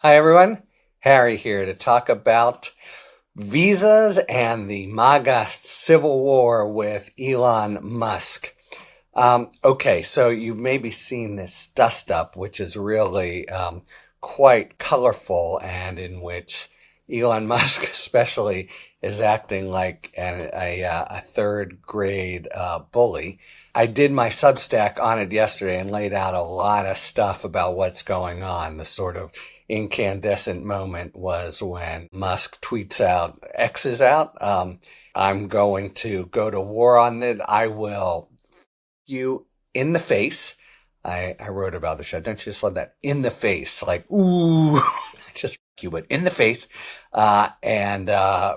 Hi, everyone. Harry here to talk about visas and the MAGA civil war with Elon Musk. Okay, so you've maybe seen this dust up, which is really quite colorful, and in which Elon Musk, especially, is acting like a third grade bully. I did my Substack on it yesterday and laid out a lot of stuff about what's going on. The sort of incandescent moment was when Musk tweets out, X is out. I'm going to go to war on it. I will you in the face. I wrote about the show. Don't you just love that? In the face. Like, ooh, just you, but in the face. And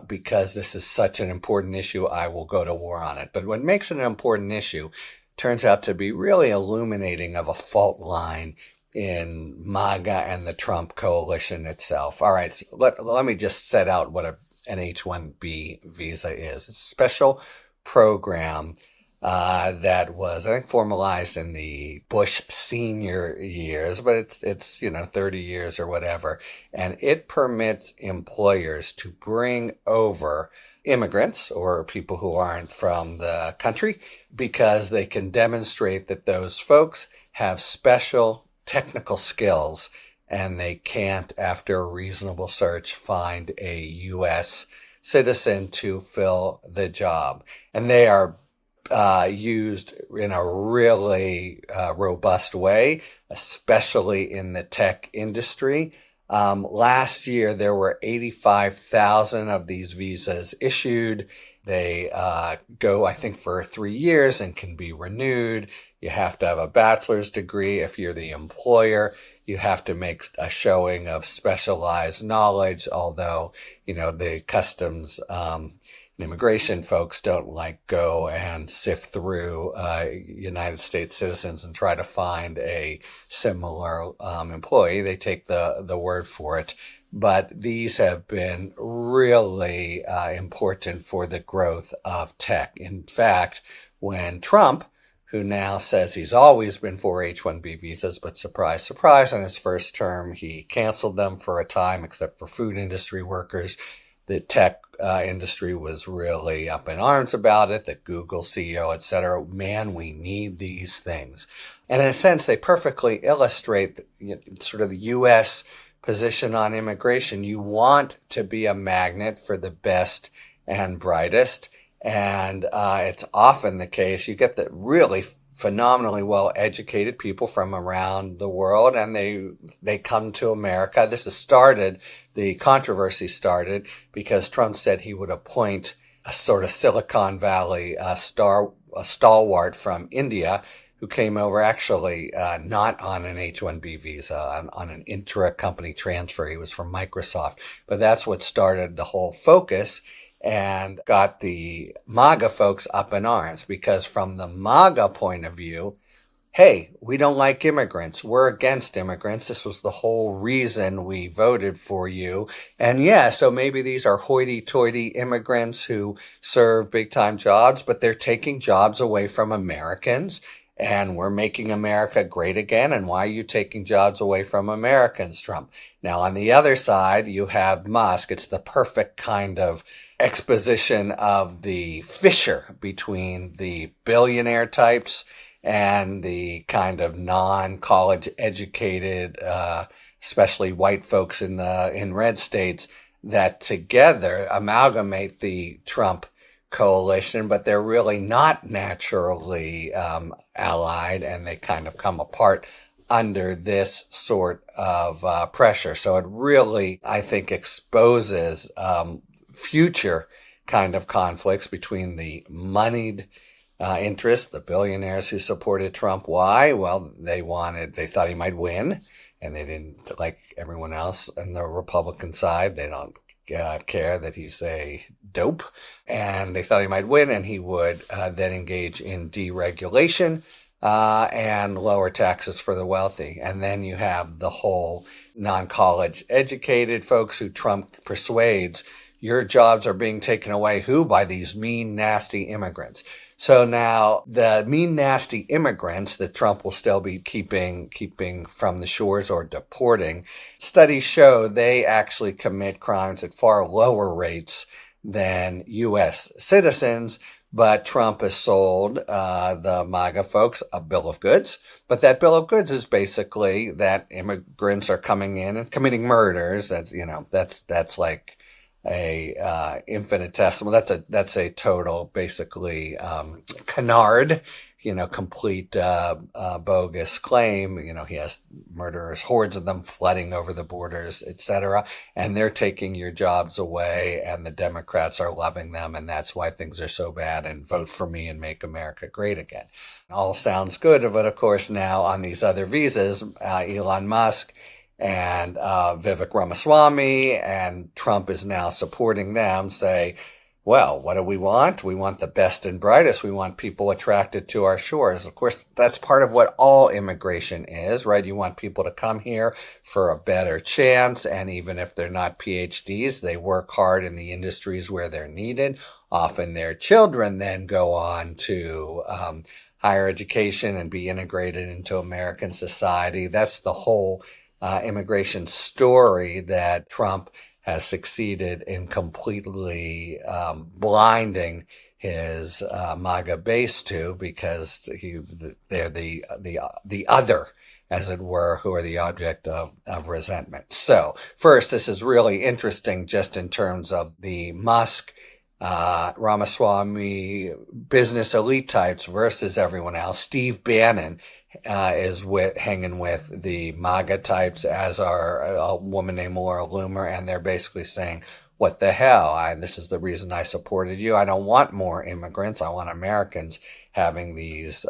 because this is such an important issue, I will go to war on it. But what makes it an important issue turns out to be really illuminating of a fault line in MAGA and the Trump coalition itself. All right, so let me just set out what an H-1B visa is. It's a special program that was, I think, formalized in the Bush senior years, but it's 30 years or whatever, and it permits employers to bring over immigrants or people who aren't from the country because they can demonstrate that those folks have special technical skills and they can't, after a reasonable search, find a U.S. citizen to fill the job. And they are used in a really robust way, especially in the tech industry. Last year, there were 85,000 of these visas issued. They go, I think, for 3 years and can be renewed. You have to have a bachelor's degree if you're the employer. You have to make a showing of specialized knowledge, although, the customs and immigration folks don't go and sift through United States citizens and try to find a similar employee. They take the word for it. But these have been really important for the growth of tech. In fact, when Trump, who now says he's always been for H-1B visas, but surprise, surprise, on his first term, he canceled them for a time, except for food industry workers. The tech industry was really up in arms about it, the Google CEO, et cetera. Man, we need these things. And in a sense, they perfectly illustrate sort of the U.S. position on immigration. You want to be a magnet for the best and brightest. And it's often the case. You get the really phenomenally well-educated people from around the world, and they come to America. The controversy started because Trump said he would appoint a sort of Silicon Valley a stalwart from India who came over actually not on an H-1B visa, on an intra-company transfer. He was from Microsoft. But that's what started the whole focus and got the MAGA folks up in arms, because from the MAGA point of view, hey, we don't like immigrants. We're against immigrants. This was the whole reason we voted for you. And yeah, so maybe these are hoity-toity immigrants who serve big-time jobs, but they're taking jobs away from Americans. And we're making America great again. And why are you taking jobs away from Americans, Trump? Now, on the other side, you have Musk. It's the perfect kind of exposition of the fissure between the billionaire types and the kind of non-college educated, especially white folks in red states, that together amalgamate the Trump coalition, but they're really not naturally allied, and they kind of come apart under this sort of pressure. So it really, I think, exposes future kind of conflicts between the moneyed interests, the billionaires who supported Trump. Why? Well, they thought he might win, and they didn't, like everyone else on the Republican side, they don't care that he's a dope, and they thought he might win, and he would then engage in deregulation and lower taxes for the wealthy. And then you have the whole non-college educated folks who Trump persuades, your jobs are being taken away. Who? By these mean, nasty immigrants. So now the mean, nasty immigrants that Trump will still be keeping from the shores or deporting, studies show they actually commit crimes at far lower rates than U.S. citizens. But Trump has sold the MAGA folks a bill of goods. But that bill of goods is basically that immigrants are coming in and committing murders. That's like a infinitesimal. That's a total basically canard. Complete bogus claim. He has murderers, hordes of them flooding over the borders, etc. And they're taking your jobs away, and the Democrats are loving them, and that's why things are so bad, and vote for me and make America great again. All sounds good, but of course now on these other visas, Elon Musk and Vivek Ramaswamy and Trump is now supporting them, say, well, what do we want? We want the best and brightest. We want people attracted to our shores. Of course, that's part of what all immigration is, right? You want people to come here for a better chance. And even if they're not PhDs, they work hard in the industries where they're needed. Often their children then go on to higher education and be integrated into American society. That's the whole immigration story that Trump has succeeded in completely blinding his MAGA base to, because they're the other, as it were, who are the object of resentment. So first, this is really interesting just in terms of the Musk, Ramaswamy business elite types versus everyone else. Steve Bannon is hanging with the MAGA types, as are a woman named Laura Loomer, and they're basically saying, what the hell? This is the reason I supported you. I don't want more immigrants. I want Americans having these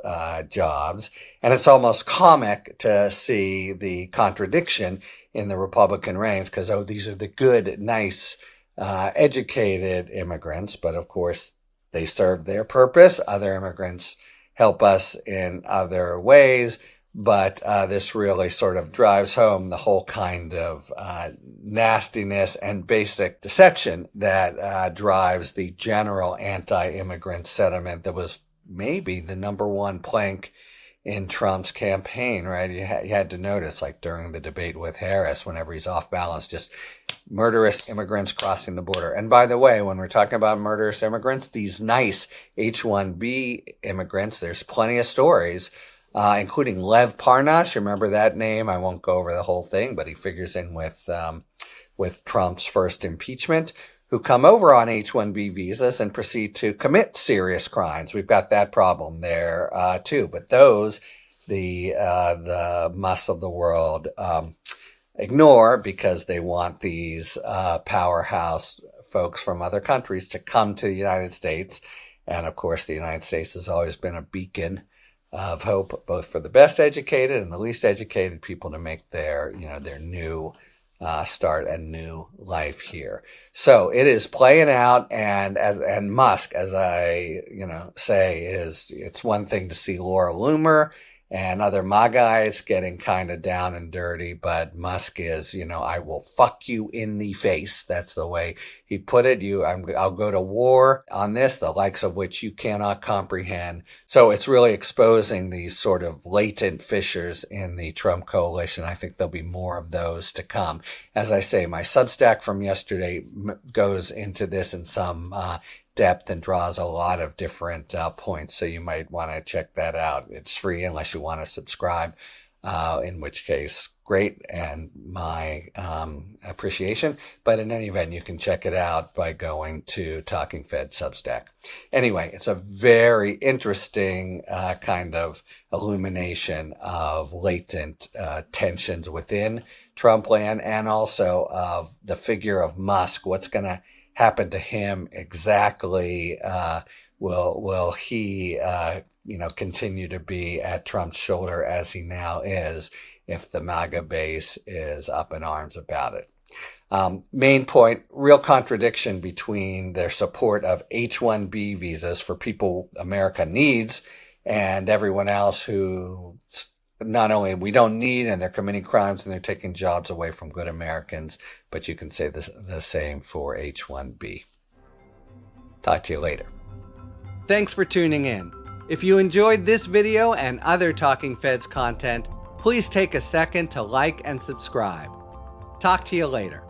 jobs. And it's almost comic to see the contradiction in the Republican ranks, because, these are the good, nice, educated immigrants. But of course, they serve their purpose. Other immigrants help us in other ways. But this really sort of drives home the whole kind of nastiness and basic deception that drives the general anti-immigrant sentiment that was maybe the number one plank in Trump's campaign, right? You had to notice, like during the debate with Harris, whenever he's off balance, just murderous immigrants crossing the border. And by the way, when we're talking about murderous immigrants, these nice H-1B immigrants, there's plenty of stories, including Lev Parnas. You remember that name? I won't go over the whole thing, but he figures in with Trump's first impeachment, who come over on H-1B visas and proceed to commit serious crimes. We've got that problem there too. But those, the Musks of the world ignore, because they want these powerhouse folks from other countries to come to the United States. And of course, the United States has always been a beacon of hope, both for the best educated and the least educated people, to make their new start a new life here. So it is playing out, and Musk, as I say, it's one thing to see Laura Loomer and other MAGA guys getting kind of down and dirty, but Musk is, I will fuck you in the face. That's the way he put it. I'll go to war on this, the likes of which you cannot comprehend. So it's really exposing these sort of latent fissures in the Trump coalition. I think there'll be more of those to come. As I say, my Substack from yesterday goes into this in some depth and draws a lot of different points. So you might want to check that out. It's free unless you want to subscribe, in which case, great, and my appreciation. But in any event, you can check it out by going to Talking Fed Substack. Anyway, it's a very interesting kind of illumination of latent tensions within Trump land, and also of the figure of Musk. What's going to happen to him exactly? Will he continue to be at Trump's shoulder as he now is, if the MAGA base is up in arms about it? Main point, real contradiction between their support of H-1B visas for people America needs and everyone else who not only we don't need, and they're committing crimes and they're taking jobs away from good Americans, but you can say the same for H-1B. Talk to you later. Thanks for tuning in. If you enjoyed this video and other Talking Feds content, please take a second to like and subscribe. Talk to you later.